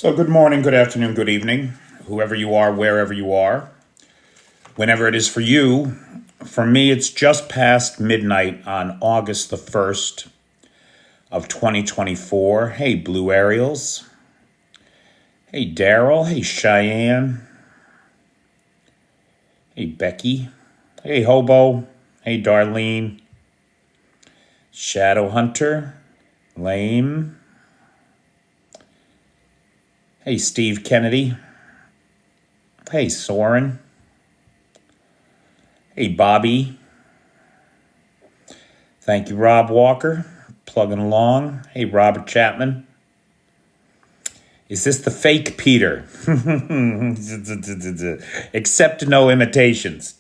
So, good morning, good afternoon, good evening, whoever you are, wherever you are, whenever it is for you. For me, it's just past midnight on August the 1st of 2024. Hey, Blue Ariels. Hey, Daryl. Hey, Cheyenne. Hey, Becky. Hey, Hobo. Hey, Darlene. Shadow Hunter. Lame. Hey, Steve Kennedy. Hey, Soren. Hey, Bobby. Thank you, Rob Walker. Plugging along. Hey, Robert Chapman. Is this the fake Peter? Accept no imitations.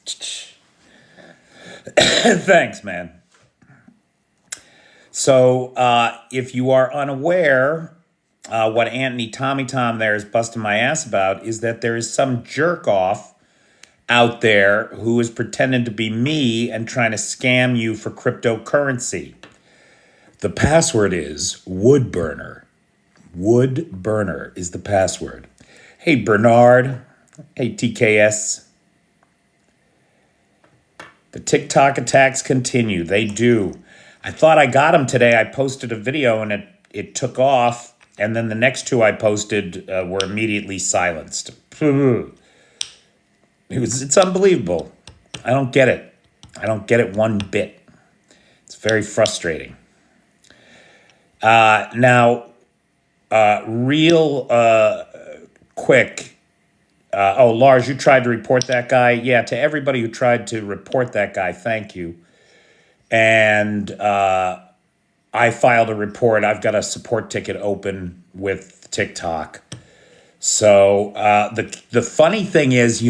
Thanks, man. So, if you are unaware, what Anthony Tommy Tom there is busting my ass about is that there is some jerk off out there who is pretending to be me and trying to scam you for cryptocurrency. The password is Woodburner. Woodburner is the password. Hey, Bernard. Hey, TKS. The TikTok attacks continue. They do. I thought I got them today. I posted a video and it took off. And then the next two I posted were immediately silenced. It's unbelievable. I don't get it. I don't get it one bit. It's very frustrating. Now, real quick. Lars, you tried to report that guy. Yeah, to everybody who tried to report that guy, thank you. And I filed a report. I've got a support ticket open with TikTok. So the funny thing is,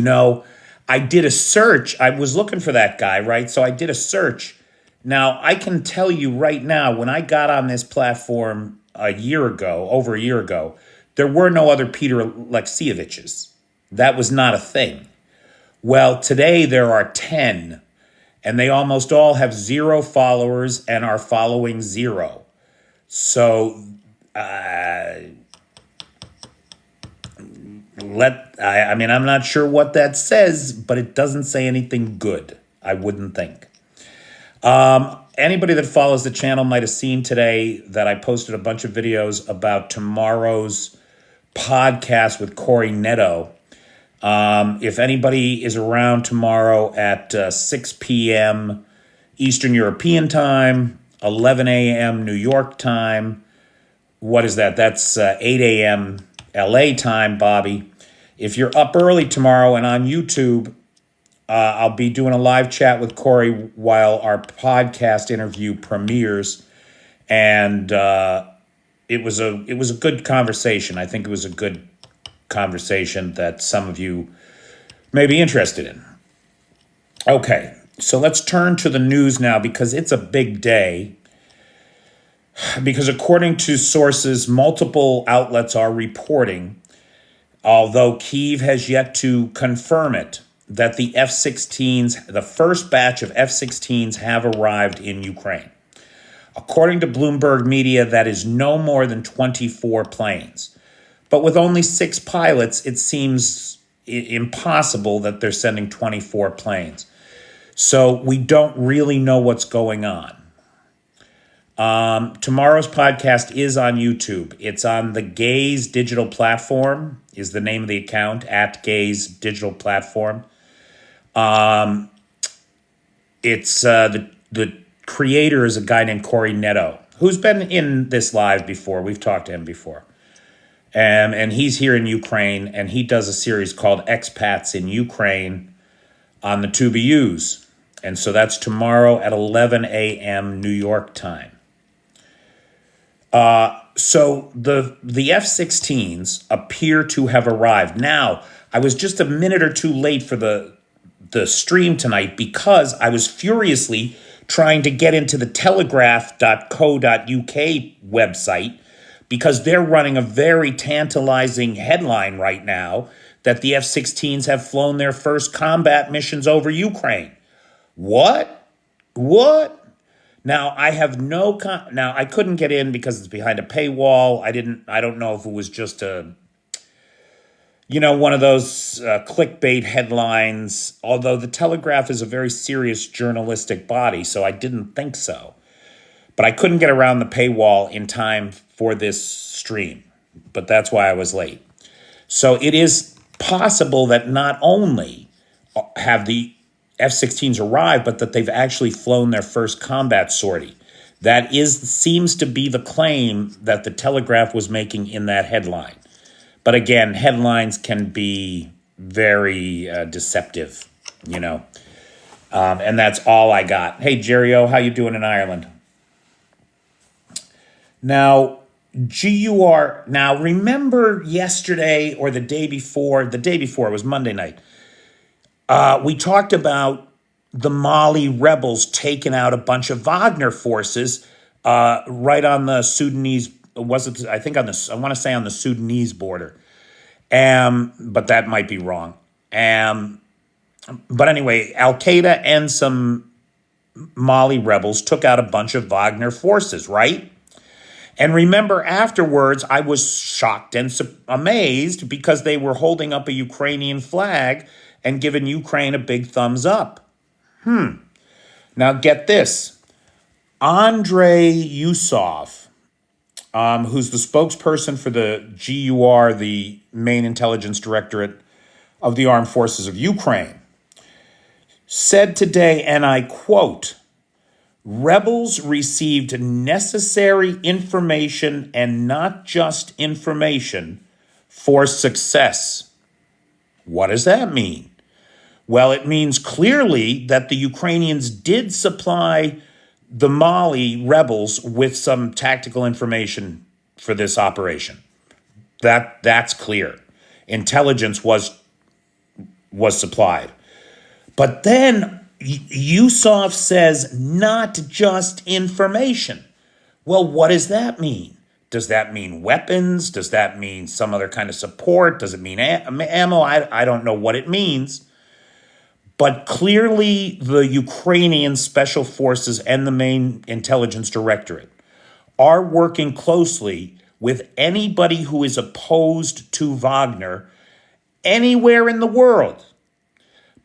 I did a search. I was looking for that guy, right? So I did a search. Now, I can tell you right now, when I got on this platform over a year ago, there were no other Peter Alexieviches. That was not a thing. Well, today there are 10. And they almost all have 0 followers and are following 0. So I'm not sure what that says, but it doesn't say anything good, I wouldn't think. Anybody that follows the channel might have seen today that I posted a bunch of videos about tomorrow's podcast with Corey Netto. If anybody is around tomorrow at 6 p.m. Eastern European time, 11 a.m. New York time, what is that? That's 8 a.m. LA time, Bobby. If you're up early tomorrow and on YouTube, I'll be doing a live chat with Corey while our podcast interview premieres. And it was a good conversation. I think it was a good conversation that some of you may be interested in. Okay, so let's turn to the news now because it's a big day. Because according to sources, multiple outlets are reporting, although Kyiv has yet to confirm it, that the F-16s, the first batch of F-16s have arrived in Ukraine. According to Bloomberg Media, that is no more than 24 planes. But with only 6 pilots, it seems impossible that they're sending 24 planes. So we don't really know what's going on. Tomorrow's podcast is on YouTube. It's on the Gaze Digital Platform, is the name of the account, at Gaze Digital Platform. It's the creator is a guy named Corey Netto, who's been in this live before. We've talked to him before. And he's here in Ukraine, and he does a series called Expats in Ukraine on the TubeUs. And so that's tomorrow at 11 a.m. New York time. So the F-16s appear to have arrived. Now, I was just a minute or two late for the stream tonight because I was furiously trying to get into the telegraph.co.uk website, because they're running a very tantalizing headline right now that the F-16s have flown their first combat missions over Ukraine. What? Now, I have now I couldn't get in because it's behind a paywall. I don't know if it was just a one of those clickbait headlines, although the Telegraph is a very serious journalistic body, so I didn't think so. But I couldn't get around the paywall in time for this stream, but that's why I was late. So it is possible that not only have the F-16s arrived, but that they've actually flown their first combat sortie. That seems to be the claim that the Telegraph was making in that headline. But again, headlines can be very deceptive, and that's all I got. Hey, Jerry O, how you doing in Ireland? Now, GUR. Now, remember yesterday or the day before? It was Monday night. We talked about the Mali rebels taking out a bunch of Wagner forces right on the Sudanese. Was it? I think I want to say on the Sudanese border. But that might be wrong. But anyway, Al Qaeda and some Mali rebels took out a bunch of Wagner forces, right? And remember, afterwards, I was shocked and amazed because they were holding up a Ukrainian flag and giving Ukraine a big thumbs up. Now get this. Andrei Yusov, who's the spokesperson for the GUR, the main intelligence directorate of the Armed Forces of Ukraine, said today, and I quote, "Rebels received necessary information and not just information for success." What does that mean? Well, it means clearly that the Ukrainians did supply the Mali rebels with some tactical information for this operation. That's clear. Intelligence was supplied. But then Yusuf says not just information. Well, what does that mean? Does that mean weapons? Does that mean some other kind of support? Does it mean ammo? I don't know what it means. But clearly the Ukrainian special forces and the main intelligence directorate are working closely with anybody who is opposed to Wagner anywhere in the world,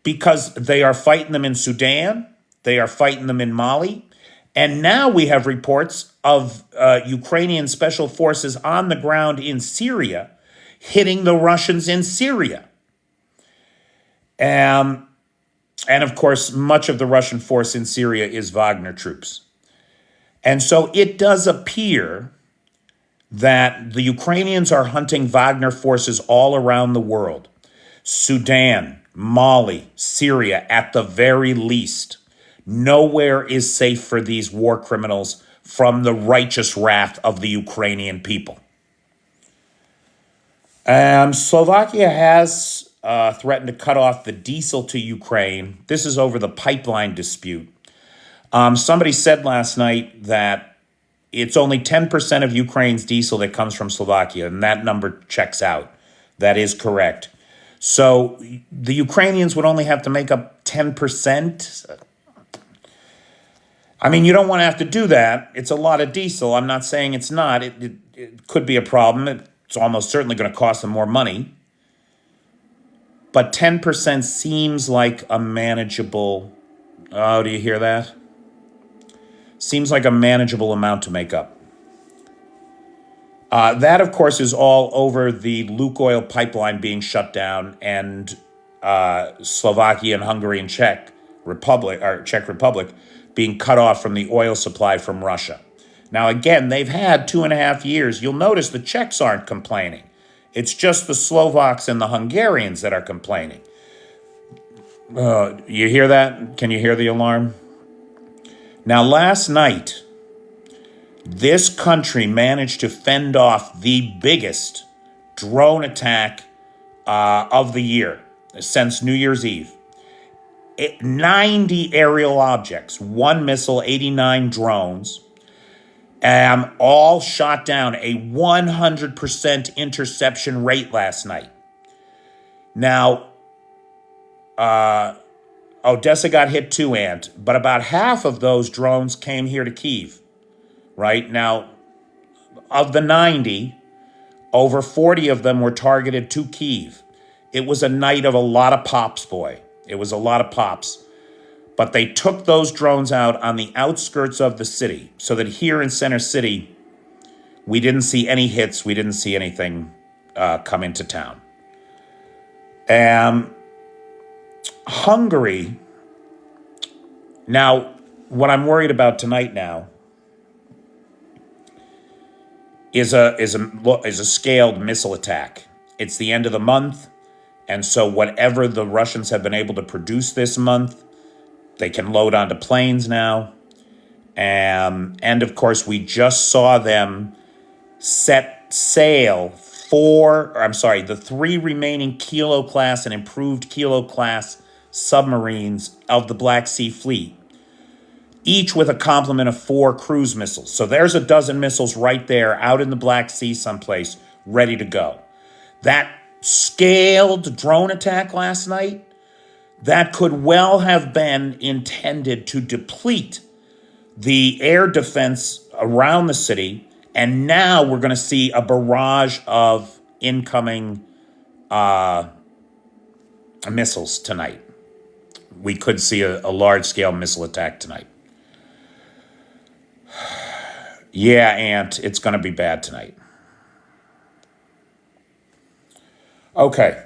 because they are fighting them in Sudan, they are fighting them in Mali, and now we have reports of Ukrainian special forces on the ground in Syria hitting the Russians in Syria. And of course, much of the Russian force in Syria is Wagner troops. And so it does appear that the Ukrainians are hunting Wagner forces all around the world. Sudan, Mali, Syria, at the very least. Nowhere is safe for these war criminals from the righteous wrath of the Ukrainian people. Slovakia has threatened to cut off the diesel to Ukraine. This is over the pipeline dispute. Somebody said last night that it's only 10% of Ukraine's diesel that comes from Slovakia, and that number checks out. That is correct. So the Ukrainians would only have to make up 10%. I mean, you don't want to have to do that. It's a lot of diesel. I'm not saying it's not. It could be a problem. It's almost certainly going to cost them more money. But 10% seems like a manageable... Oh, do you hear that? Seems like a manageable amount to make up. That, of course, is all over the Lukoil pipeline being shut down and Slovakia and Hungary and Czech Republic being cut off from the oil supply from Russia. Now, again, they've had 2.5 years. You'll notice the Czechs aren't complaining. It's just the Slovaks and the Hungarians that are complaining. You hear that? Can you hear the alarm? Now, last night, this country managed to fend off the biggest drone attack of the year since New Year's Eve. 90 aerial objects, 1 missile, 89 drones, all shot down, a 100% interception rate last night. Now, Odessa got hit too, Ant, but about half of those drones came here to Kyiv, right? Now, of the 90, over 40 of them were targeted to Kyiv. It was a night of a lot of pops, boy. It was a lot of pops. But they took those drones out on the outskirts of the city so that here in Center City, we didn't see any hits. We didn't see anything come into town. Hungary, now, what I'm worried about tonight now is a scaled missile attack. It's the end of the month, and so whatever the Russians have been able to produce this month, they can load onto planes now. And of course, we just saw them set sail the 3 remaining Kilo class and improved Kilo class submarines of the Black Sea Fleet, each with a complement of 4 cruise missiles. So there's a dozen missiles right there out in the Black Sea someplace, ready to go. That scaled drone attack last night, that could well have been intended to deplete the air defense around the city, and now we're going to see a barrage of incoming missiles tonight. We could see a large-scale missile attack tonight. Yeah, Ant, it's going to be bad tonight. Okay.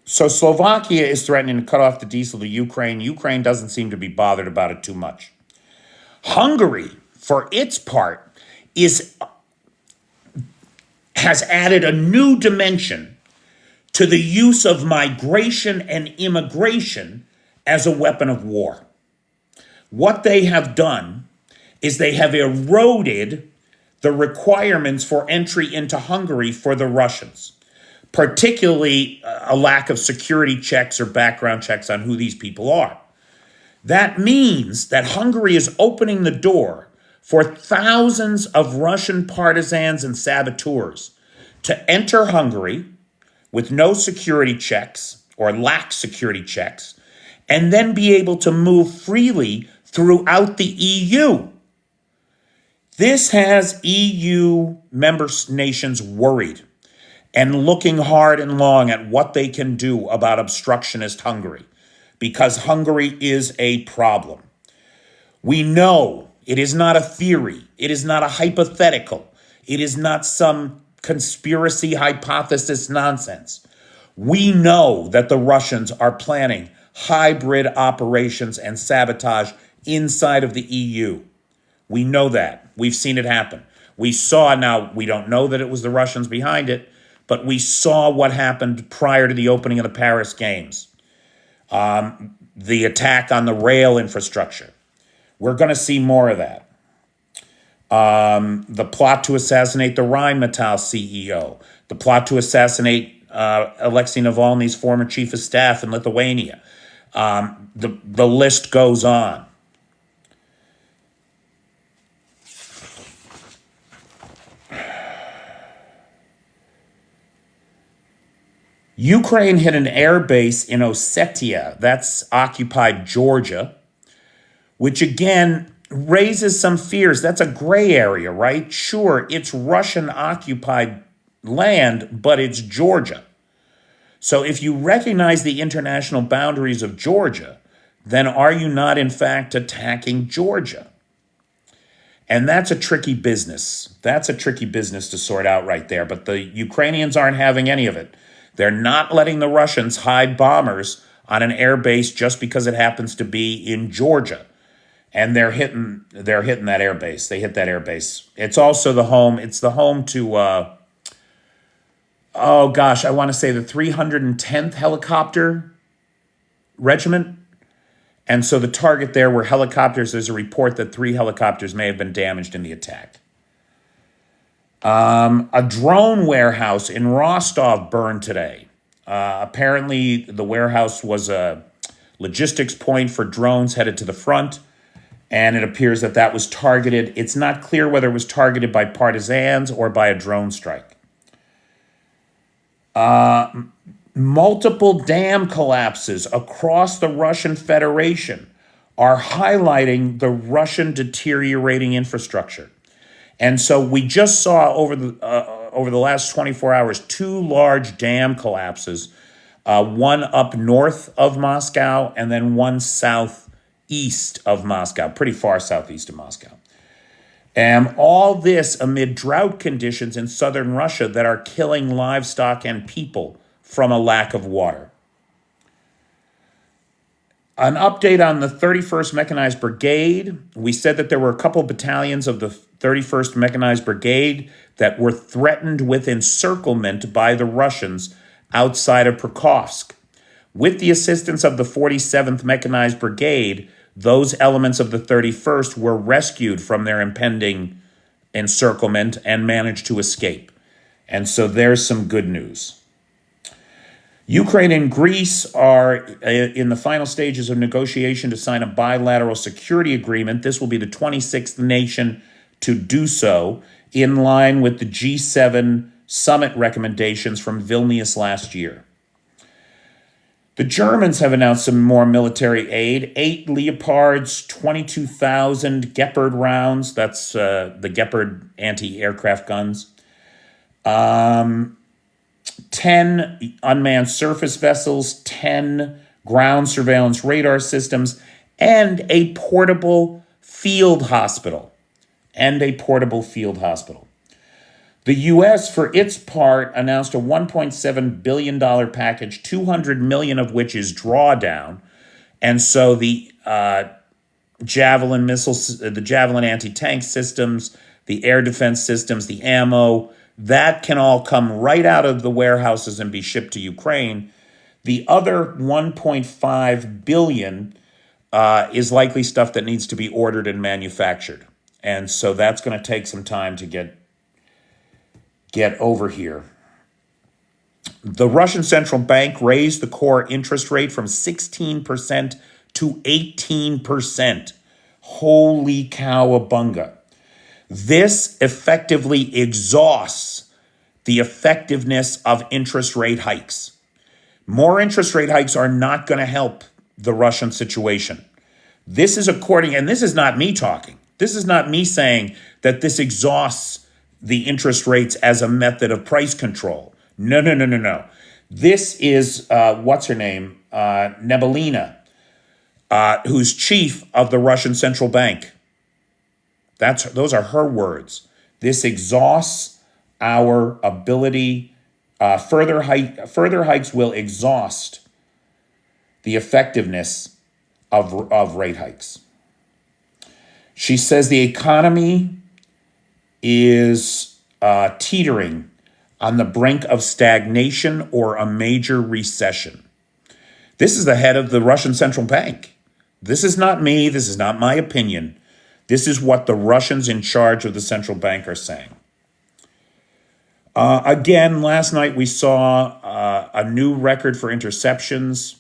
So Slovakia is threatening to cut off the diesel to Ukraine. Ukraine doesn't seem to be bothered about it too much. Hungary, for its part, has added a new dimension to the use of migration and immigration as a weapon of war. What they have done is they have eroded the requirements for entry into Hungary for the Russians, particularly a lack of security checks or background checks on who these people are. That means that Hungary is opening the door for thousands of Russian partisans and saboteurs to enter Hungary with no security checks or lack security checks, and then be able to move freely throughout the EU. This has EU member nations worried and looking hard and long at what they can do about obstructionist Hungary, because Hungary is a problem. We know it is not a theory. It is not a hypothetical. It is not some conspiracy hypothesis nonsense. We know that the Russians are planning hybrid operations and sabotage inside of the EU. We know that. We've seen it happen. We saw, now we don't know that it was the Russians behind it, but we saw what happened prior to the opening of the Paris Games. The attack on the rail infrastructure. We're going to see more of that. The plot to assassinate the Rheinmetall CEO. The plot to assassinate Alexei Navalny's former chief of staff in Lithuania. The list goes on. Ukraine hit an air base in Ossetia, that's occupied Georgia, which again raises some fears. That's a gray area, right? Sure, it's Russian-occupied land, but it's Georgia. So if you recognize the international boundaries of Georgia, then are you not in fact attacking Georgia? And that's a tricky business. That's a tricky business to sort out right there, but the Ukrainians aren't having any of it. They're not letting the Russians hide bombers on an air base just because it happens to be in Georgia. And they're hitting that air base. They hit that air base. It's also the home to, I want to say the 310th Helicopter Regiment. And so the target there were helicopters. There's a report that 3 helicopters may have been damaged in the attack. A drone warehouse in Rostov burned today. Apparently, the warehouse was a logistics point for drones headed to the front, and it appears that that was targeted. It's not clear whether it was targeted by partisans or by a drone strike. Multiple dam collapses across the Russian Federation are highlighting the Russian deteriorating infrastructure. And so we just saw over over the last 24 hours, 2 large dam collapses, one up north of Moscow and then one southeast of Moscow, pretty far southeast of Moscow. And all this amid drought conditions in southern Russia that are killing livestock and people from a lack of water. An update on the 31st Mechanized Brigade. We said that there were a couple battalions of the 31st Mechanized Brigade that were threatened with encirclement by the Russians outside of Pokrovsk. With the assistance of the 47th Mechanized Brigade, those elements of the 31st were rescued from their impending encirclement and managed to escape. And so there's some good news. Ukraine and Greece are in the final stages of negotiation to sign a bilateral security agreement. This will be the 26th nation to do so, in line with the G7 summit recommendations from Vilnius last year. The Germans have announced some more military aid: 8 Leopards, 22,000 Gepard rounds. That's the Gepard anti-aircraft guns. 10 unmanned surface vessels, 10 ground surveillance radar systems, and a portable field hospital. The U.S., for its part, announced a $1.7 billion package, $200 million of which is drawdown. And so the Javelin missiles, the Javelin anti-tank systems, the air defense systems, the ammo, that can all come right out of the warehouses and be shipped to Ukraine. The other $1.5 billion is likely stuff that needs to be ordered and manufactured. And so that's going to take some time to get over here. The Russian central bank raised the core interest rate from 16% to 18%. Holy cowabunga. This effectively exhausts the effectiveness of interest rate hikes. More interest rate hikes are not going to help the Russian situation. This is and this is not me talking. This is not me saying that this exhausts the interest rates as a method of price control. No. This is, what's her name? Nebelina, who's chief of the Russian central bank. Those are her words. This exhausts our ability. Further hikes will exhaust the effectiveness of rate hikes. She says the economy is teetering on the brink of stagnation or a major recession. This is the head of the Russian central bank. This is not me. This is not my opinion. This is what the Russians in charge of the central bank are saying. Again, last night we saw a new record for interceptions.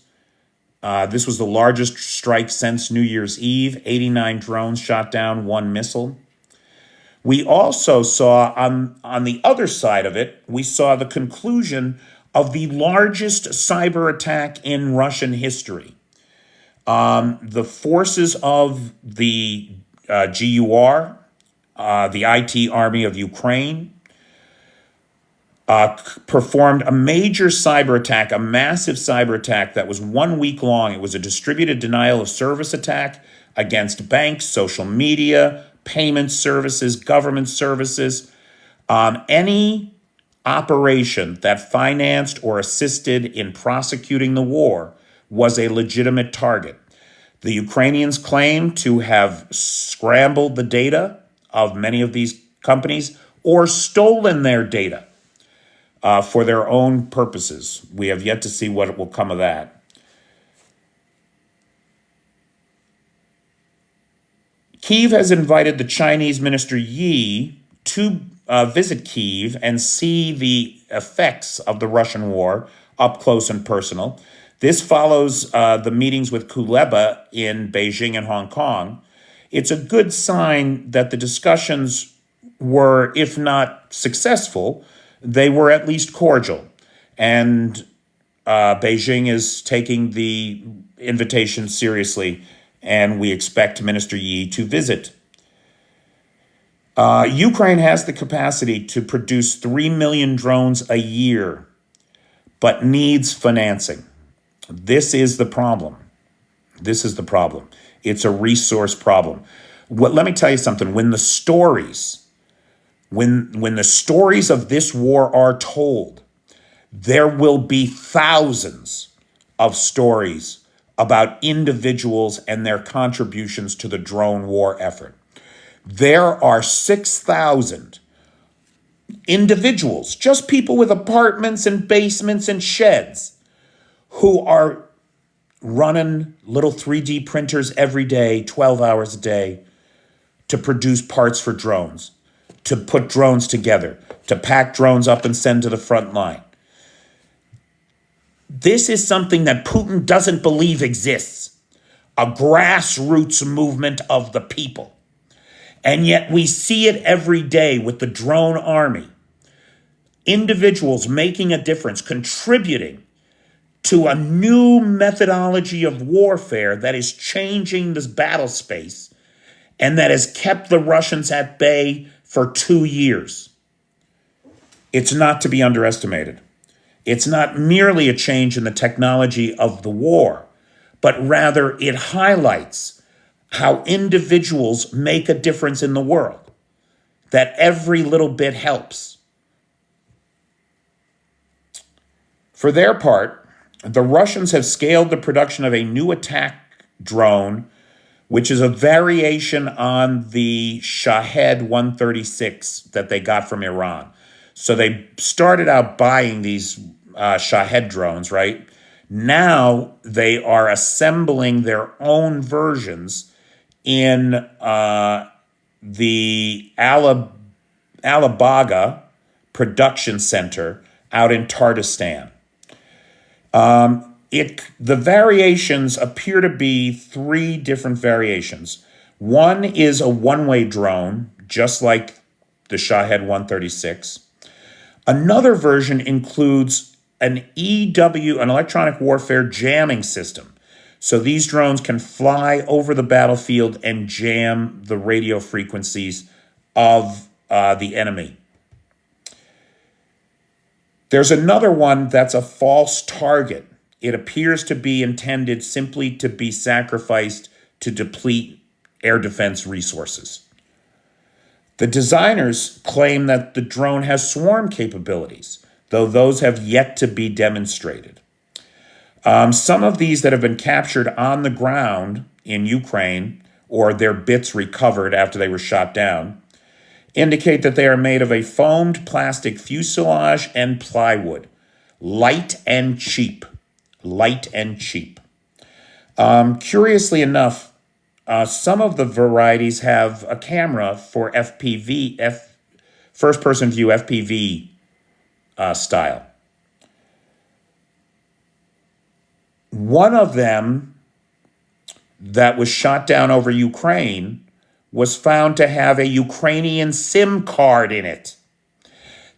This was the largest strike since New Year's Eve. 89 drones shot down, 1 missile. We also saw, on the other side of it, we saw the conclusion of the largest cyber attack in Russian history. The forces of the GUR, the IT Army of Ukraine, performed a major cyber attack, a massive cyber attack that was 1 week long. It was a distributed denial of service attack against banks, social media, payment services, government services. Any operation that financed or assisted in prosecuting the war was a legitimate target. The Ukrainians claim to have scrambled the data of many of these companies or stolen their data for their own purposes. We have yet to see what will come of that. Kyiv has invited the Chinese Minister Yi to visit Kyiv and see the effects of the Russian war up close and personal. This follows the meetings with Kuleba in Beijing and Hong Kong. It's a good sign that the discussions were, if not successful, they were at least cordial. And Beijing is taking the invitation seriously, and we expect Minister Yi to visit. Ukraine has the capacity to produce 3 million drones a year, but needs financing. This is the problem. This is the problem. It's a resource problem. Let me tell you something. When the stories of this war are told, there will be thousands of stories about individuals and their contributions to the drone war effort. There are 6,000 individuals, just people with apartments and basements and sheds, who are running little 3D printers every day, 12 hours a day, to produce parts for drones, to put drones together, to pack drones up and send to the front line. This is something that Putin doesn't believe exists, a grassroots movement of the people. And yet we see it every day with the drone army. Individuals making a difference, contributing to a new methodology of warfare that is changing this battle space and that has kept the Russians at bay for 2 years. It's not to be underestimated. It's not merely a change in the technology of the war, but rather it highlights how individuals make a difference in the world, that every little bit helps. For their part, the Russians have scaled the production of a new attack drone, which is a variation on the Shahed 136 that they got from Iran. So they started out buying these Shahed drones, right? Now they are assembling their own versions in the Alibaga production center out in Tatarstan. The variations appear to be 3 different variations. One is a one-way drone, just like the Shahed 136. Another version includes an EW, an electronic warfare jamming system. So these drones can fly over the battlefield and jam the radio frequencies of the enemy. There's another one that's a false target. It appears to be intended simply to be sacrificed to deplete air defense resources. The designers claim that the drone has swarm capabilities, though those have yet to be demonstrated. Some of these that have been captured on the ground in Ukraine, or their bits recovered after they were shot down, indicate that they are made of a foamed plastic fuselage and plywood, light and cheap. Light and cheap. Curiously enough, some of the varieties have a camera for FPV, first-person view FPV style. One of them that was shot down over Ukraine was found to have a Ukrainian SIM card in it.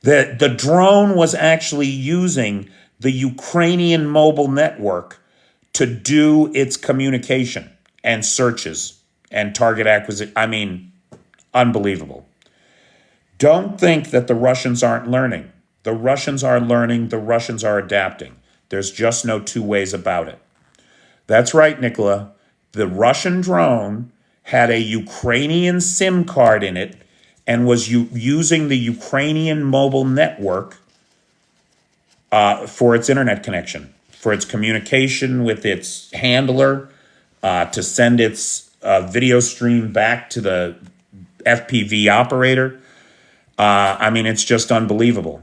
The drone was actually using the Ukrainian mobile network to do its communication and searches and target acquisition. I mean, unbelievable. Don't think that the Russians aren't learning. The Russians are learning. The Russians are adapting. There's just no 2 ways about it. That's right, Nicola. The Russian drone had a Ukrainian SIM card in it and was using the Ukrainian mobile network for its internet connection, for its communication with its handler, to send its video stream back to the FPV operator. I mean, it's just unbelievable.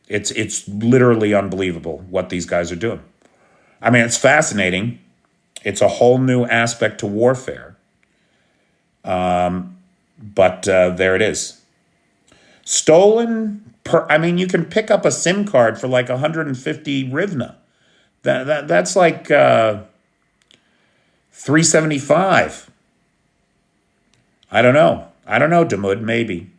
It's literally unbelievable what these guys are doing. I mean, it's fascinating. It's a whole new aspect to warfare. But there it is. Stolen. I mean, you can pick up a SIM card for like 150 hryvnia. That's like $375. I don't know, Demud, maybe.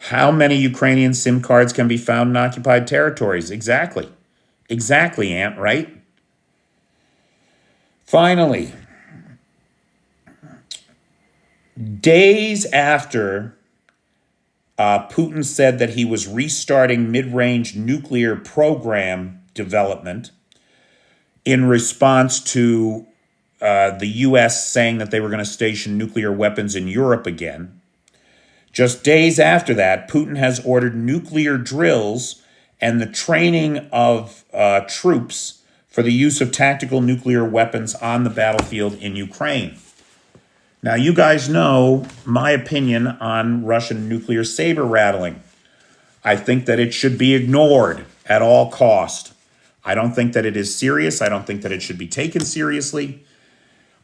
How many Ukrainian SIM cards can be found in occupied territories? Exactly, Ant, right? Finally, Days after Putin said that he was restarting mid-range nuclear program development in response to the U.S. saying that they were going to station nuclear weapons in Europe again. Just days after that, Putin has ordered nuclear drills and the training of troops for the use of tactical nuclear weapons on the battlefield in Ukraine. Now, you guys know my opinion on Russian nuclear saber rattling. I think that it should be ignored at all cost. I don't think that it is serious. I don't think that it should be taken seriously.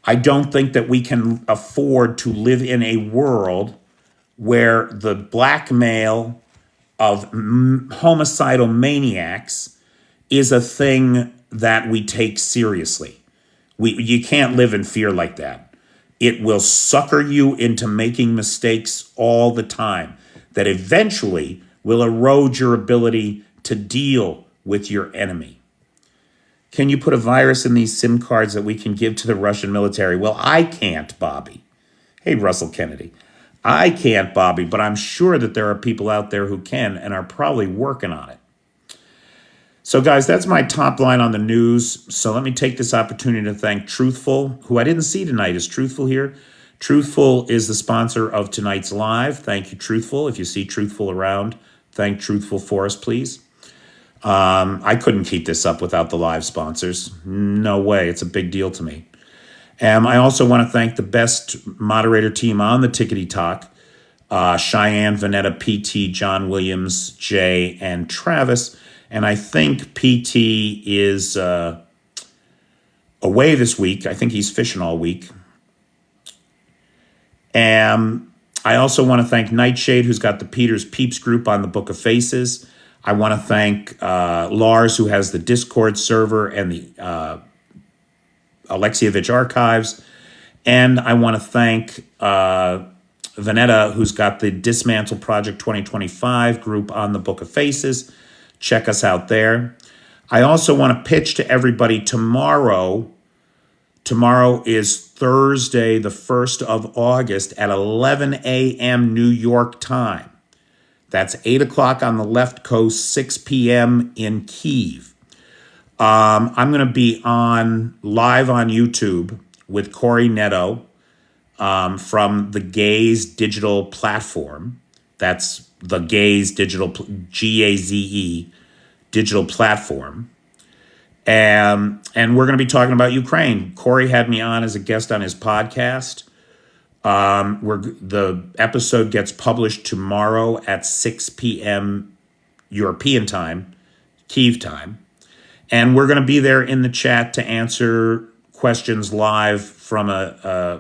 I don't think that we can afford to live in a world where the blackmail of homicidal maniacs is a thing that we take seriously. You can't live in fear like that. It will sucker you into making mistakes all the time that eventually will erode your ability to deal with your enemy. Can you put a virus in these SIM cards that we can give to the Russian military? Well, I can't, Bobby. Hey, Russell Kennedy. I can't, Bobby, but I'm sure that there are people out there who can and are probably working on it. So, guys, that's my top line on the news. So let me take this opportunity to thank Truthful, who I didn't see tonight. Is Truthful here? Truthful is the sponsor of tonight's live. Thank you, Truthful. If you see Truthful around, thank Truthful for us, please. I couldn't keep this up without the live sponsors. No way. It's a big deal to me. I also want to thank the best moderator team on the Tickety Talk, Cheyenne, Vanetta, PT, John Williams, Jay, and Travis. And I think PT is away this week. I think he's fishing all week. And I also want to thank Nightshade, who's got the Peter's Peeps group on the Book of Faces. I want to thank Lars, who has the Discord server and the Alexievich archives. And I want to thank Vanetta, who's got the Dismantle Project 2025 group on the Book of Faces. Check us out there. I also want to pitch to everybody tomorrow. Tomorrow is Thursday, the 1st of August at 11 a.m. New York time. That's 8 o'clock on the left coast, 6 p.m. in Kyiv. I'm going to be live on YouTube with Corey Netto from the Gaze digital platform. That's the Gaze digital, Gaze digital platform. And we're going to be talking about Ukraine. Corey had me on as a guest on his podcast. The episode gets published tomorrow at 6 p.m. European time, Kyiv time. And we're going to be there in the chat to answer questions live from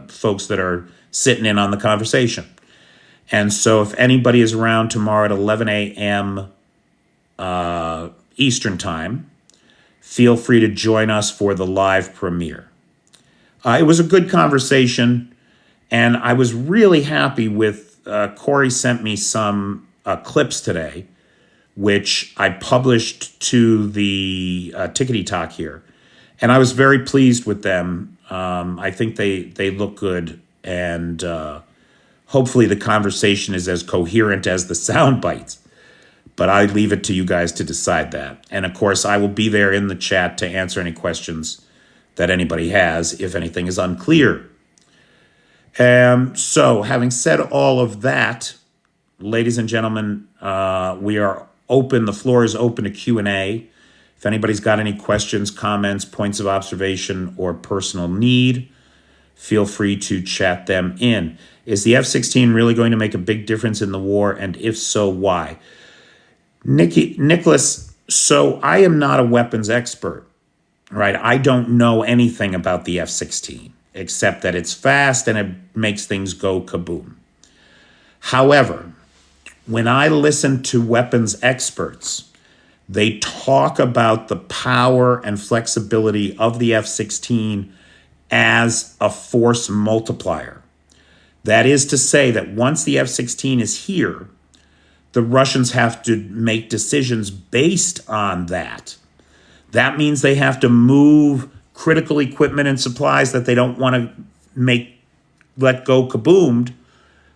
folks that are sitting in on the conversation. And so if anybody is around tomorrow at 11 a.m. Eastern time, feel free to join us for the live premiere. It was a good conversation, and I was really happy with Corey sent me some clips today, which I published to the Tickety Talk here. And I was very pleased with them. I think they look good, and hopefully the conversation is as coherent as the sound bites. But I leave it to you guys to decide that. And of course, I will be there in the chat to answer any questions that anybody has if anything is unclear. So having said all of that, ladies and gentlemen, we are open. The floor is open to Q&A. If anybody's got any questions, comments, points of observation, or personal need, feel free to chat them in. Is the F-16 really going to make a big difference in the war? And if so, why? Nicholas, so I am not a weapons expert, right? I don't know anything about the F-16, except that it's fast and it makes things go kaboom. However, when I listen to weapons experts, they talk about the power and flexibility of the F-16 as a force multiplier. That is to say that once the F-16 is here, the Russians have to make decisions based on that. That means they have to move critical equipment and supplies that they don't want to let go kaboomed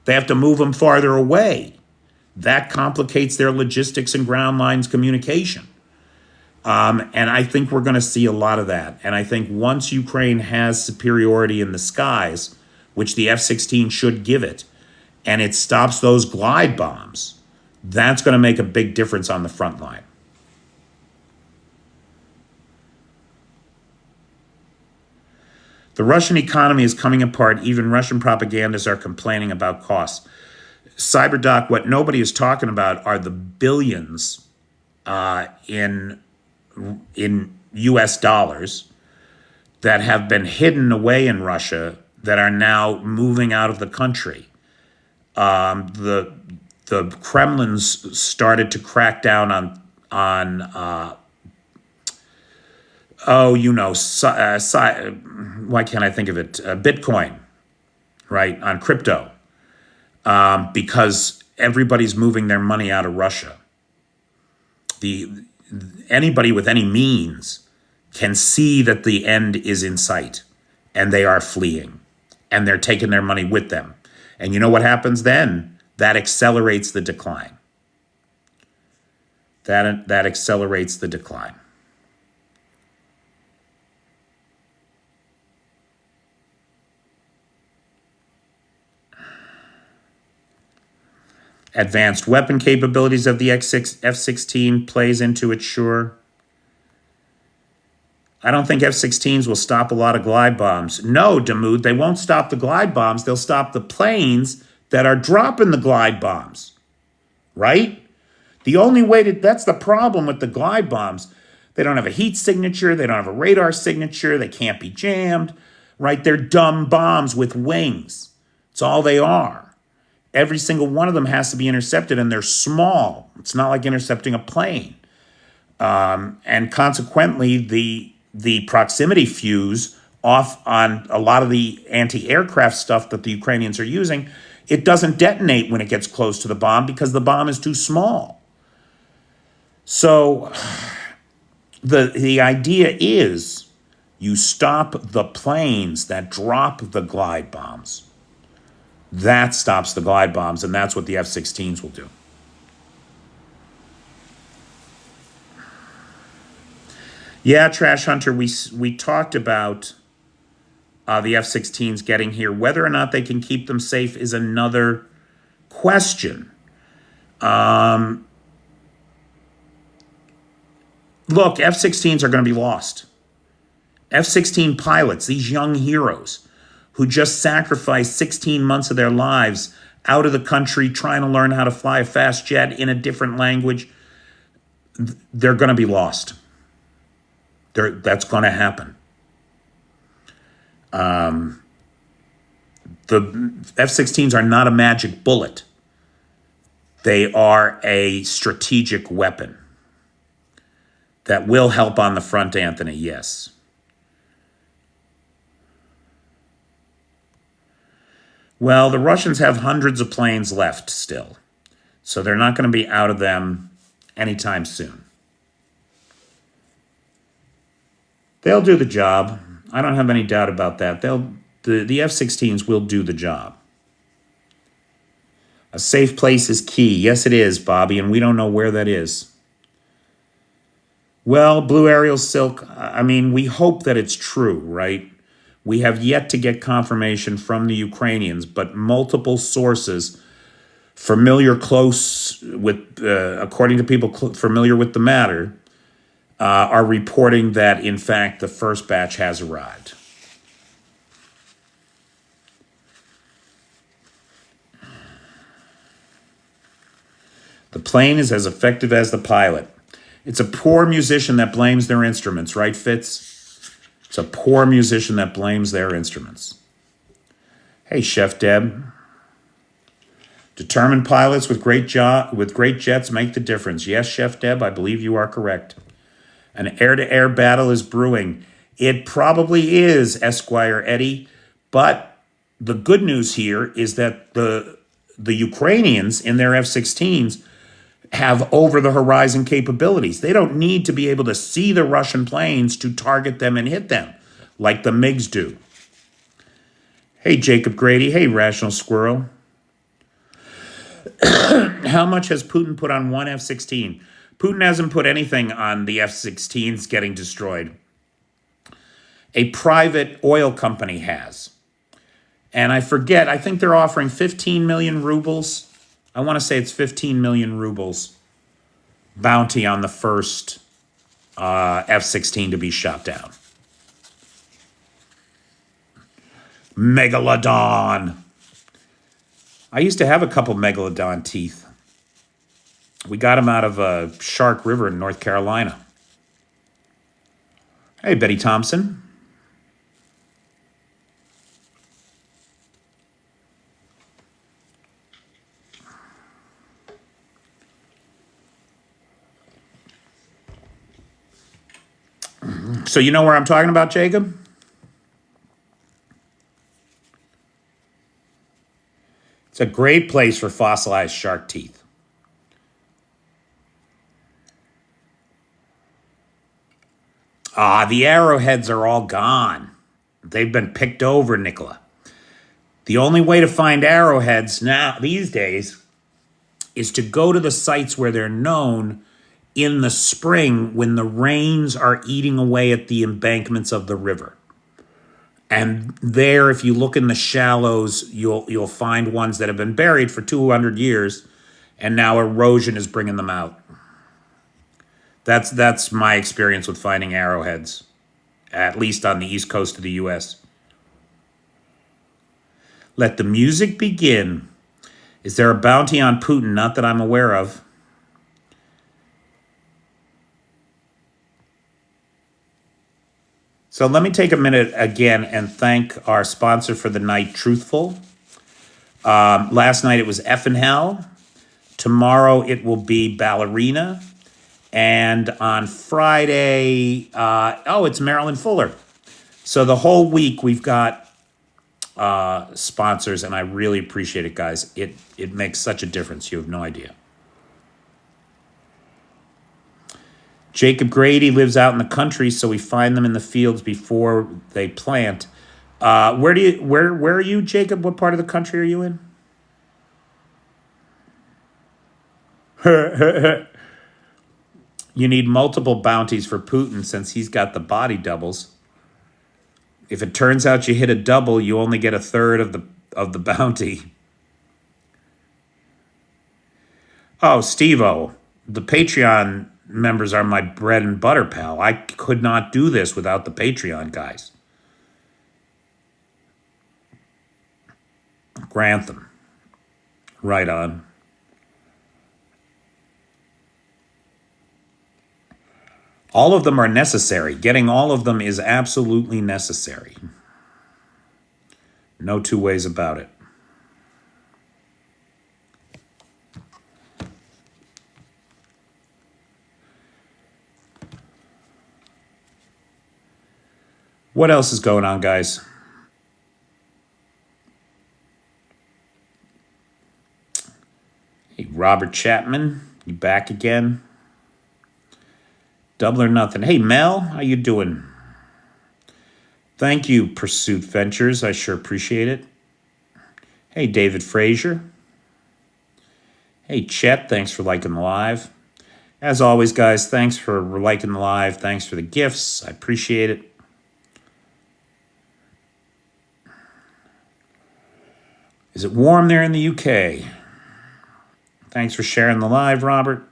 They have to move them farther away. That complicates their logistics and ground lines communication. And I think we're going to see a lot of that. And I think once Ukraine has superiority in the skies, which the F-16 should give it, and it stops those glide bombs, that's going to make a big difference on the front line. The Russian economy is coming apart. Even Russian propagandists are complaining about costs. CyberDoc, what nobody is talking about are the billions in US dollars that have been hidden away in Russia that are now moving out of the country. The Kremlin's started to crack down on why can't I think of it? Bitcoin, right, on crypto, because everybody's moving their money out of Russia. Anybody with any means can see that the end is in sight, and they are fleeing, and they're taking their money with them. And you know what happens then? That accelerates the decline. That accelerates the decline. Advanced weapon capabilities of the F-16 plays into it, sure. I don't think F-16s will stop a lot of glide bombs. No, Damoud, they won't stop the glide bombs. They'll stop the planes that are dropping the glide bombs, right? The only way that's the problem with the glide bombs. They don't have a heat signature. They don't have a radar signature. They can't be jammed, right? They're dumb bombs with wings. It's all they are. Every single one of them has to be intercepted, and they're small. It's not like intercepting a plane. And consequently, the proximity fuse off on a lot of the anti-aircraft stuff that the Ukrainians are using, it doesn't detonate when it gets close to the bomb because the bomb is too small. So the idea is you stop the planes that drop the glide bombs. That stops the glide bombs, and that's what the F-16s will do. Yeah, Trash Hunter, we talked about the F-16s getting here. Whether or not they can keep them safe is another question. Look, F-16s are going to be lost. F-16 pilots, these young heroes, who just sacrificed 16 months of their lives out of the country trying to learn how to fly a fast jet in a different language, they're going to be lost. That's going to happen. The F-16s are not a magic bullet. They are a strategic weapon that will help on the front, Anthony, yes. Well, the Russians have hundreds of planes left still, so they're not going to be out of them anytime soon. They'll do the job. I don't have any doubt about that. The F-16s will do the job. A safe place is key. Yes, it is, Bobby, and we don't know where that is. Well, Blue Ariel Silk, I mean, we hope that it's true, right? We have yet to get confirmation from the Ukrainians, but multiple sources familiar close with, according to people familiar with the matter, are reporting that, in fact, the first batch has arrived. The plane is as effective as the pilot. It's a poor musician that blames their instruments, right, Fitz? It's a poor musician that blames their instruments. Hey, Chef Deb. Determined pilots with great jets make the difference. Yes, Chef Deb, I believe you are correct. An air-to-air battle is brewing. It probably is, Esquire Eddie, but the good news here is that the Ukrainians in their F-16s have over-the-horizon capabilities. They don't need to be able to see the Russian planes to target them and hit them like the MiGs do. Hey, Jacob Grady. Hey, Rational Squirrel. How much has Putin put on one F-16? Putin hasn't put anything on the F-16s getting destroyed. A private oil company has. And I forget, I think they're offering 15 million rubles. I want to say it's 15 million rubles bounty on the first F-16 to be shot down. Megalodon. I used to have a couple megalodon teeth. We got them out of Shark River in North Carolina. Hey, Betty Thompson. So you know where I'm talking about, Jacob? It's a great place for fossilized shark teeth. The arrowheads are all gone. They've been picked over, Nicola. The only way to find arrowheads now these days is to go to the sites where they're known in the spring when the rains are eating away at the embankments of the river. And there, if you look in the shallows, you'll find ones that have been buried for 200 years, and now erosion is bringing them out. That's my experience with finding arrowheads, at least on the east coast of the U.S. Let the music begin. Is there a bounty on Putin? Not that I'm aware of. So let me take a minute again and thank our sponsor for the night, Truthful. Last night it was Effin' Hell. Tomorrow it will be Ballerina. And on Friday, it's Marilyn Fuller. So the whole week we've got sponsors, and I really appreciate it, guys. It makes such a difference. You have no idea. Jacob Grady lives out in the country, so we find them in the fields before they plant. Where are you, Jacob? What part of the country are you in? You need multiple bounties for Putin since he's got the body doubles. If it turns out you hit a double, you only get a third of the bounty. Oh, Steve-O, the Patreon members are my bread and butter, pal. I could not do this without the Patreon guys. Grantham. Right on. All of them are necessary. Getting all of them is absolutely necessary. No two ways about it. What else is going on, guys? Hey, Robert Chapman, you back again? Double or nothing. Hey, Mel, how you doing? Thank you, Pursuit Ventures. I sure appreciate it. Hey, David Frazier. Hey, Chet, thanks for liking the live. As always, guys, thanks for liking the live. Thanks for the gifts. I appreciate it. Is it warm there in the UK? Thanks for sharing the live, Robert.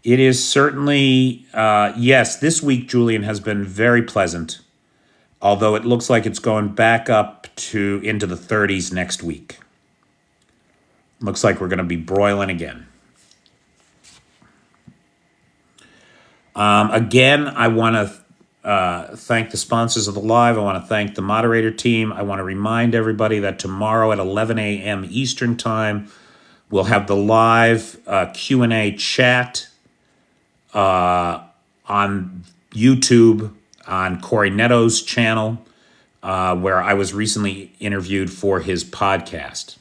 It is certainly, yes, this week, Julian, has been very pleasant, although it looks like it's going back up into the 30s next week. Looks like we're going to be broiling again. Again, I want to thank the sponsors of the live. I want to thank the moderator team. I want to remind everybody that tomorrow at 11 a.m. Eastern Time, we'll have the live Q&A chat on YouTube, on Corey Netto's channel, where I was recently interviewed for his podcast.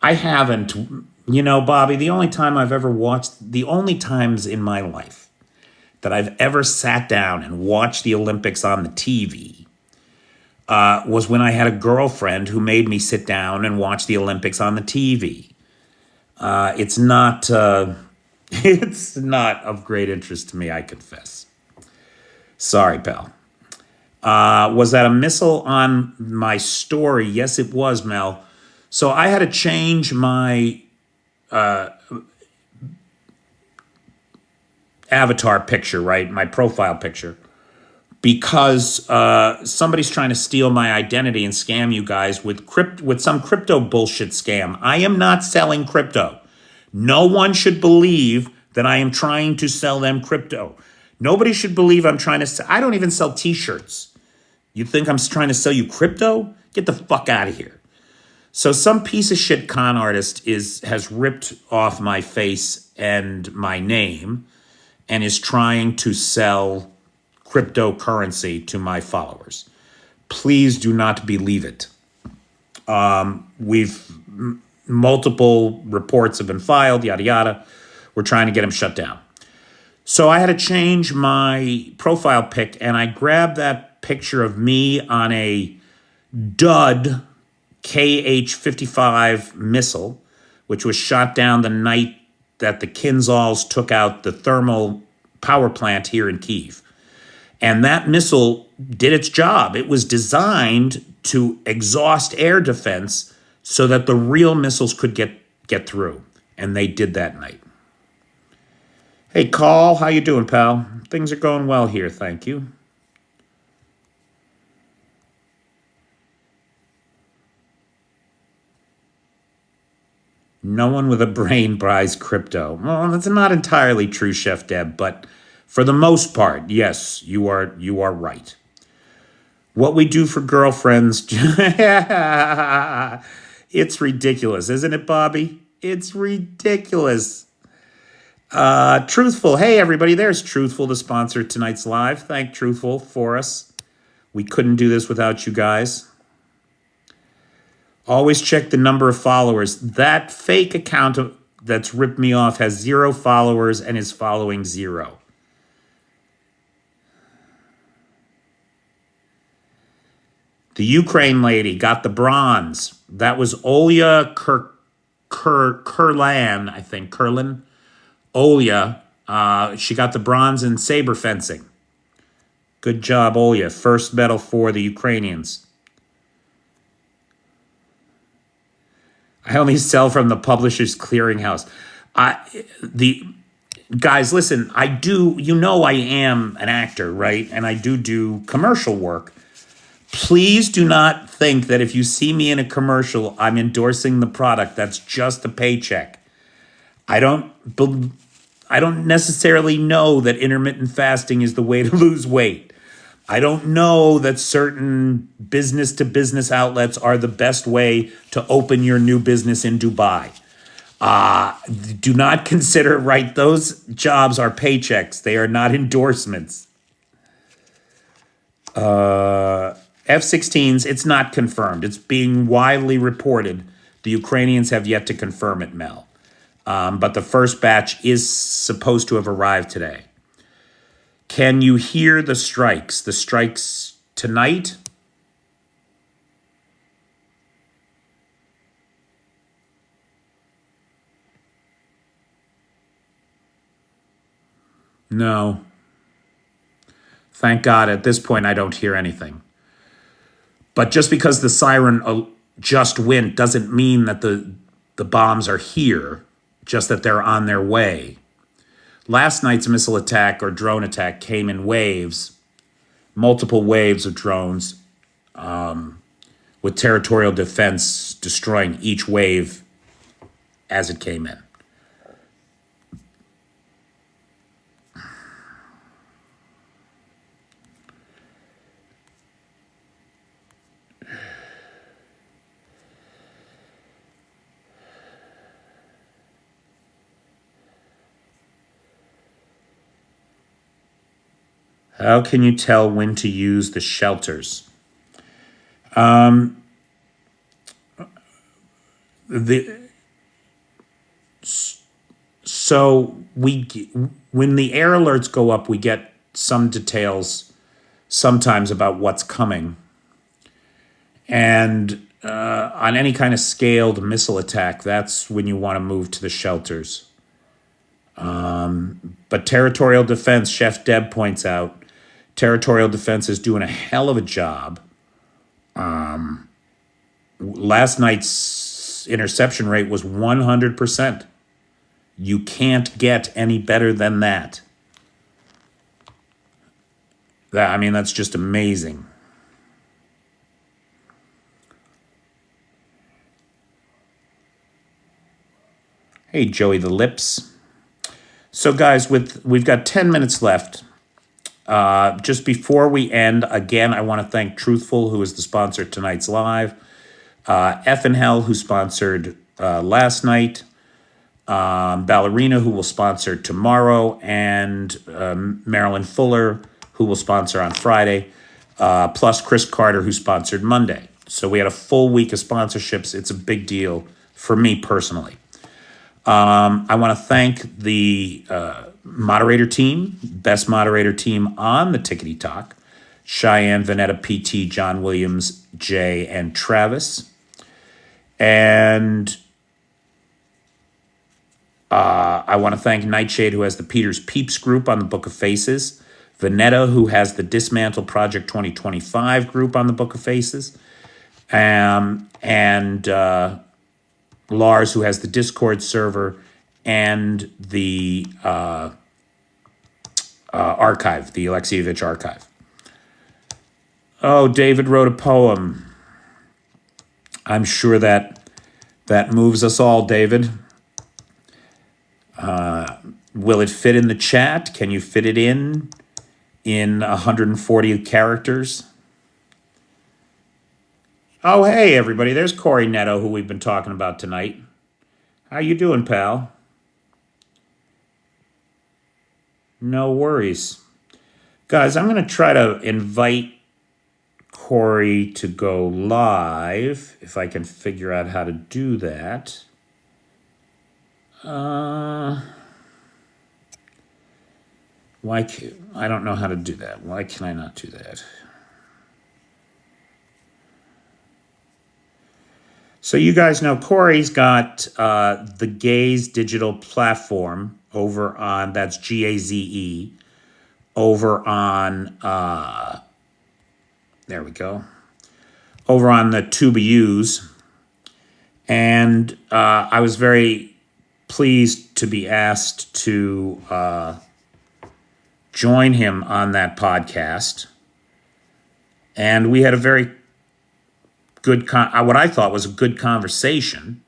I haven't, Bobby, the only times in my life that I've ever sat down and watched the Olympics on the TV was when I had a girlfriend who made me sit down and watch the Olympics on the TV. It's not it's not of great interest to me, I confess. Sorry, pal. Was that a missile on my story? Yes, it was, Mel. So I had to change my avatar picture, right? My profile picture. Because somebody's trying to steal my identity and scam you guys with some crypto bullshit scam. I am not selling crypto. No one should believe that I am trying to sell them crypto. Nobody should believe I'm trying to sell. I don't even sell t-shirts. You think I'm trying to sell you crypto? Get the fuck out of here. So some piece of shit con artist has ripped off my face and my name and is trying to sell cryptocurrency to my followers. Please do not believe it. Multiple reports have been filed, yada, yada. We're trying to get him shut down. So I had to change my profile pic, and I grabbed that picture of me on a dud KH-55 missile, which was shot down the night that the Kinzhals took out the thermal power plant here in Kyiv. And that missile did its job. It was designed to exhaust air defense so that the real missiles could get through. And they did that night. Hey, Carl, how you doing, pal? Things are going well here, thank you. No one with a brain buys crypto. Well, that's not entirely true, Chef Deb, but for the most part, yes, you are right. What we do for girlfriends, it's ridiculous, isn't it, Bobby? It's ridiculous. Truthful, hey everybody, there's Truthful to sponsor tonight's live. Thank Truthful for us. We couldn't do this without you guys. Always check the number of followers. That fake account that's ripped me off has 0 followers and is following 0. The Ukraine lady got the bronze. That was Olya Kurlan, I think. Kurlan. Olya. She got the bronze in saber fencing. Good job, Olya. First medal for the Ukrainians. I only sell from the Publishers Clearinghouse. Guys, listen, I am an actor, right? And I do commercial work. Please do not think that if you see me in a commercial, I'm endorsing the product. That's just a paycheck. I don't necessarily know that intermittent fasting is the way to lose weight. I don't know that certain business-to-business outlets are the best way to open your new business in Dubai. Do not consider, right? Those jobs are paychecks. They are not endorsements. F-16s, it's not confirmed. It's being widely reported. The Ukrainians have yet to confirm it, Mel. But the first batch is supposed to have arrived today. Can you hear the strikes? The strikes tonight? No. Thank God at this point I don't hear anything. But just because the siren just went doesn't mean that the bombs are here, just that they're on their way. Last night's missile attack or drone attack came in waves, multiple waves of drones, with territorial defense destroying each wave as it came in. How can you tell when to use the shelters? So when the air alerts go up, we get some details sometimes about what's coming. And on any kind of scaled missile attack, that's when you want to move to the shelters. But territorial defense, Chef Deb points out, territorial defense is doing a hell of a job. Last night's interception rate was 100%. You can't get any better than that. That's just amazing. Hey, Joey the Lips. So, guys, we've got 10 minutes left. Just before we end, again, I want to thank Truthful, who is the sponsor of tonight's live. F and Hell, who sponsored last night. Ballerina, who will sponsor tomorrow. And Marilyn Fuller, who will sponsor on Friday. Plus Chris Carter, who sponsored Monday. So we had a full week of sponsorships. It's a big deal for me personally. I want to thank the moderator team, best moderator team on the Tickety Talk. Cheyenne, Vanetta, PT, John Williams, Jay, and Travis. And I want to thank Nightshade, who has the Peter's Peeps group on the Book of Faces. Vanetta, who has the Dismantle Project 2025 group on the Book of Faces. And Lars, who has the Discord server and the archive, the Alexievich archive. Oh, David wrote a poem. I'm sure that moves us all, David. Will it fit in the chat? Can you fit it in 140 characters? Oh, hey, everybody. There's Corey Netto, who we've been talking about tonight. How you doing, pal? No worries. Guys, I'm going to try to invite Corey to go live, if I can figure out how to do that. I don't know how to do that. Why can I not do that? So you guys know Corey's got the Gaze digital platform over on, that's GAZE, over on, there we go, over on the TubeUs. And I was very pleased to be asked to join him on that podcast. And we had a very good, what I thought was a good conversation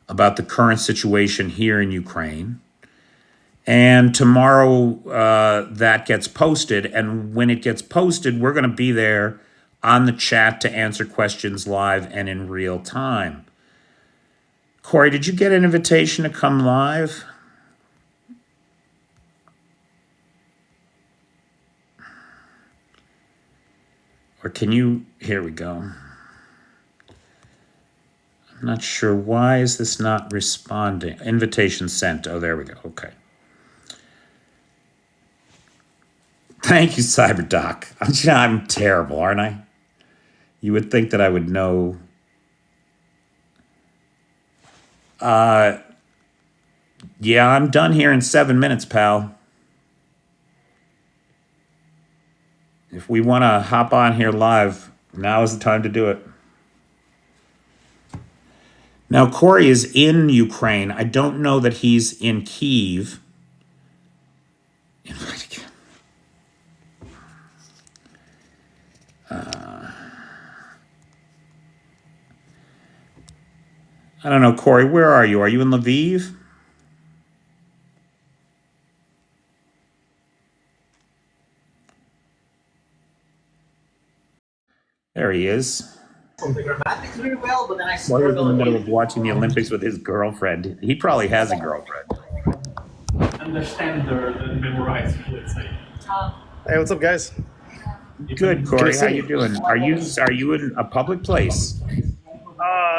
about the current situation here in Ukraine. And tomorrow that gets posted. And when it gets posted, we're going to be there on the chat to answer questions live and in real time. Corey, did you get an invitation to come live? Or can you, here we go. I'm not sure. Why is this not responding? Invitation sent. Oh, there we go. Okay. Thank you, CyberDoc. I'm terrible, aren't I? You would think that I would know. Yeah, I'm done here in 7 minutes, pal. If we want to hop on here live, now is the time to do it. Now, Corey is in Ukraine. I don't know that he's in Kyiv. I don't know, Corey, where are you? Are you in Lviv? There he is. The grammatics very well, but then I While he's in the middle of watching the Olympics with his girlfriend. He probably has a girlfriend. Understand the memorize, let's say. Hey, what's up, guys? Good, Corey. How you doing? Are you in a public place?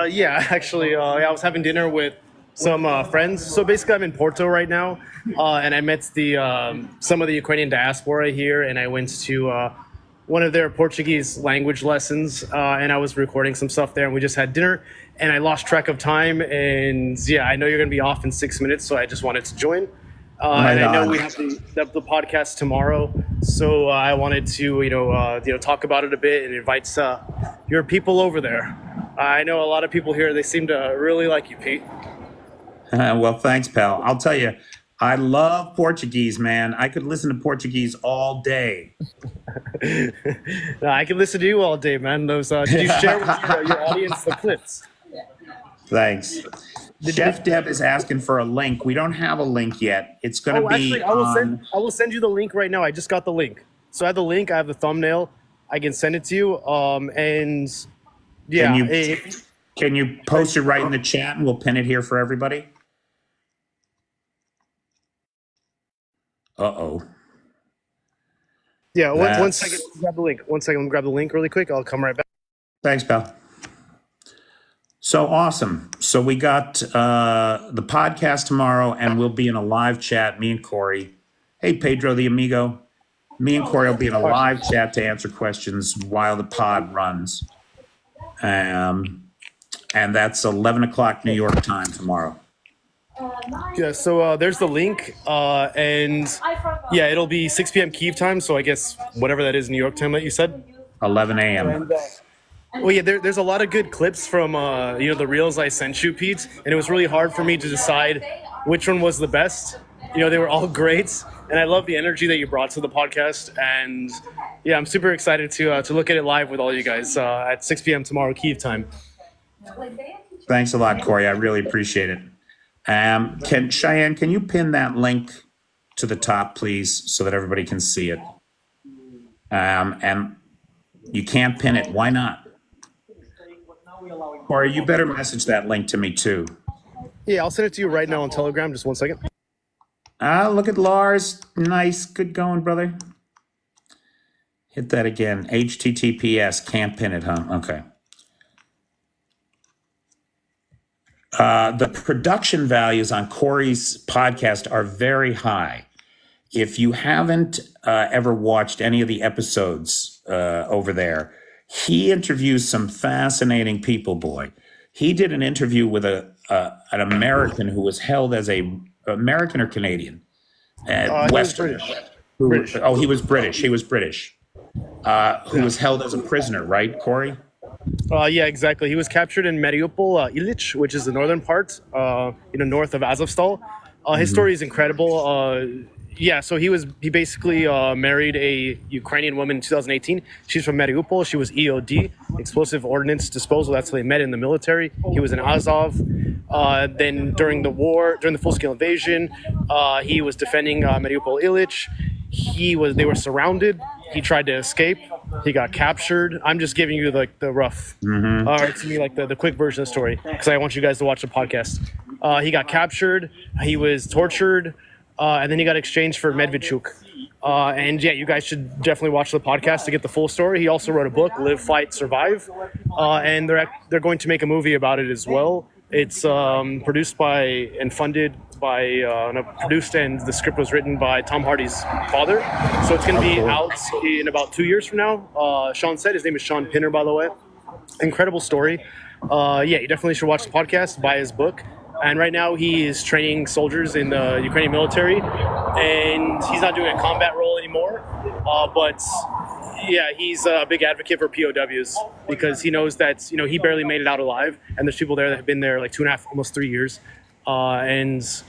Yeah, actually, I was having dinner with some friends. So basically, I'm in Porto right now, and I met some of the Ukrainian diaspora here, and I went to one of their Portuguese language lessons, and I was recording some stuff there, and we just had dinner, and I lost track of time, and yeah, I know you're going to be off in 6 minutes, so I just wanted to join. And I know we have the podcast tomorrow, so I wanted to talk about it a bit and invite your people over there. I know a lot of people here; they seem to really like you, Pete. Well, thanks, pal. I'll tell you, I love Portuguese, man. I could listen to Portuguese all day. No, I can listen to you all day, man. Did you share with your audience the clips? Thanks. Chef Deb is asking for a link. We don't have a link yet. It's going to be actually, I will send you the link right now. I just got the link. So I have the link. I have the thumbnail. I can send it to you. And yeah. Can you post it right in the chat and we'll pin it here for everybody? Uh-oh. Yeah, one second. Grab the link. 1 second. Let me grab the link really quick. I'll come right back. Thanks, pal. So awesome. So we got the podcast tomorrow, and we'll be in a live chat, me and Corey. Hey, Pedro the Amigo. Me and Corey will be in a live chat to answer questions while the pod runs. And that's 11 o'clock New York time tomorrow. Yeah, so there's the link. And yeah, it'll be 6 p.m. Kyiv time. So I guess whatever that is New York time that you said. 11 a.m. Well, yeah, there's a lot of good clips from the reels I sent you, Pete, and it was really hard for me to decide which one was the best. They were all great, and I love the energy that you brought to the podcast. And yeah, I'm super excited to look at it live with all you guys at 6 p.m. tomorrow, Kyiv time. Thanks a lot, Corey. I really appreciate it. Cheyenne, can you pin that link to the top, please, so that everybody can see it? And you can't pin it. Why not? Corey, you better message that link to me too. Yeah, I'll send it to you right now on Telegram. Just 1 second. Look at Lars. Nice. Good going, brother. Hit that again. HTTPS. Can't pin it, huh? Okay. The production values on Corey's podcast are very high. If you haven't ever watched any of the episodes over there, he interviews some fascinating people, boy. He did an interview with an American who was held as American or Canadian? Western. British. He was British. He was British. Who was held as a prisoner, right, Corey? Yeah, exactly. He was captured in Mariupol, Ilich, which is the northern part, north of Azovstal. His story is incredible. Yeah, so he basically married a Ukrainian woman in 2018. She's from Mariupol. She was EOD, Explosive Ordnance Disposal. That's how they met in the military. He was in Azov. Then during the war, during the full-scale invasion, he was defending Mariupol Ilich. They were surrounded. He tried to escape. He got captured. I'm just giving you the rough, the quick version of the story because I want you guys to watch the podcast. He got captured. He was tortured. And then he got exchanged for Medvedchuk. And yeah, you guys should definitely watch the podcast to get the full story. He also wrote a book, Live, Fight, Survive. And they're going to make a movie about it as well. It's produced by and funded by, produced and the script was written by Tom Hardy's father. So it's going to be out in about 2 years from now. Sean said, his name is Sean Pinner, by the way. Incredible story. Yeah, you definitely should watch the podcast, buy his book. And right now he is training soldiers in the Ukrainian military, and he's not doing a combat role anymore. But yeah, he's a big advocate for POWs because he knows that he barely made it out alive, and there's people there that have been there like 2.5, almost 3 years, and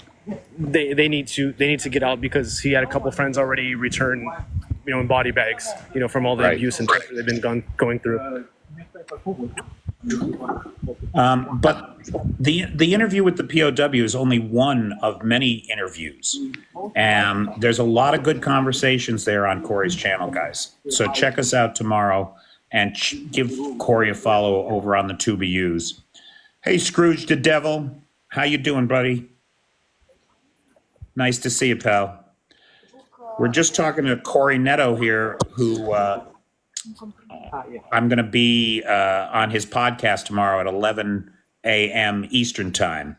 they need to get out because he had a couple friends already return, in body bags, from all the abuse and torture they've been going through. But the interview with the POW is only one of many interviews. And there's a lot of good conversations there on Corey's channel, guys. So check us out tomorrow and give Corey a follow over on the TubeUs. Hey, Scrooge the Devil. How you doing, buddy? Nice to see you, pal. We're just talking to Corey Netto here, who I'm going to be on his podcast tomorrow at 11 a.m. Eastern time.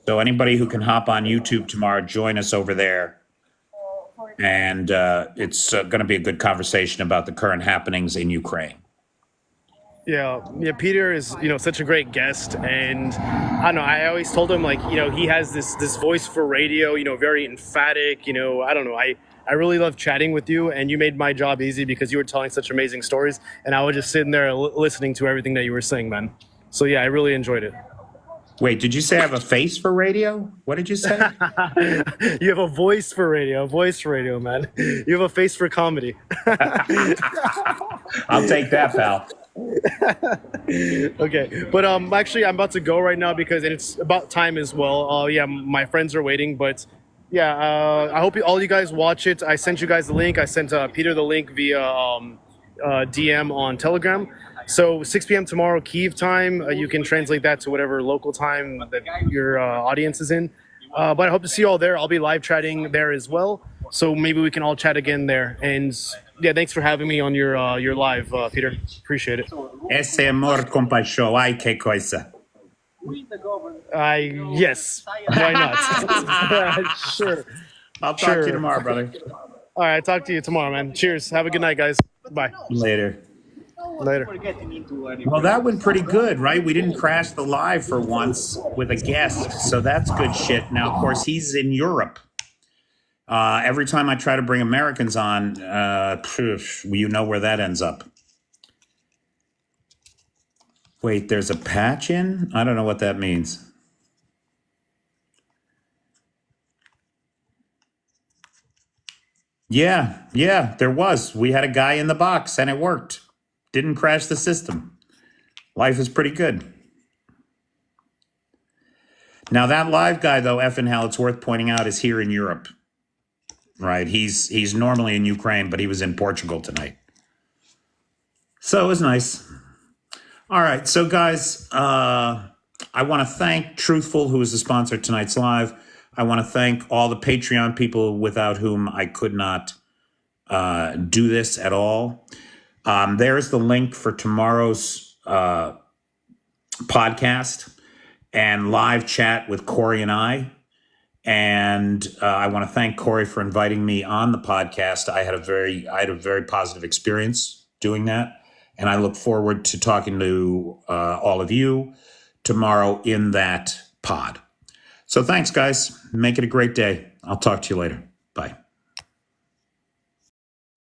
So anybody who can hop on YouTube tomorrow, join us over there. And it's going to be a good conversation about the current happenings in Ukraine. Yeah, Peter is, such a great guest, and I don't know. I always told him, like, he has this voice for radio, very emphatic. I don't know. I really love chatting with you, and you made my job easy because you were telling such amazing stories, and I was just sitting there listening to everything that you were saying, man. So yeah, I really enjoyed it. Wait, did you say I have a face for radio? What did you say? You have a voice for radio, man. You have a face for comedy. I'll take that, pal. Okay, but actually I'm about to go right now because it's about time as well. Yeah, my friends are waiting, but yeah, I hope all you guys watch it. I sent you guys the link. I sent Peter the link via DM on Telegram. So 6 p.m. tomorrow, Kyiv time. You can translate that to whatever local time that your audience is in. But I hope to see you all there. I'll be live chatting there as well. So maybe we can all chat again there. And yeah, thanks for having me on your live, Peter. Appreciate it. Esse amor compaixão, ai que coisa. Yes. Why not? Sure. I'll talk to you tomorrow, brother. All right, talk to you tomorrow, man. Cheers. Have a good night, guys. Bye. Later. Later. Well, that went pretty good, right? We didn't crash the live for once with a guest, so that's good shit. Now, of course, he's in Europe. Every time I try to bring Americans on, you know where that ends up. Wait, there's a patch in? I don't know what that means. Yeah, there was. We had a guy in the box and it worked. Didn't crash the system. Life is pretty good. Now that live guy, though, effing hell, it's worth pointing out, is here in Europe. Right? He's normally in Ukraine, but he was in Portugal tonight. So it was nice. All right, so guys, I want to thank Truthful, who is the sponsor of tonight's live. I want to thank all the Patreon people without whom I could not do this at all. There's the link for tomorrow's podcast and live chat with Corey and I. And I want to thank Corey for inviting me on the podcast. I had a very positive experience doing that. And I look forward to talking to all of you tomorrow in that pod. So thanks, guys. Make it a great day. I'll talk to you later.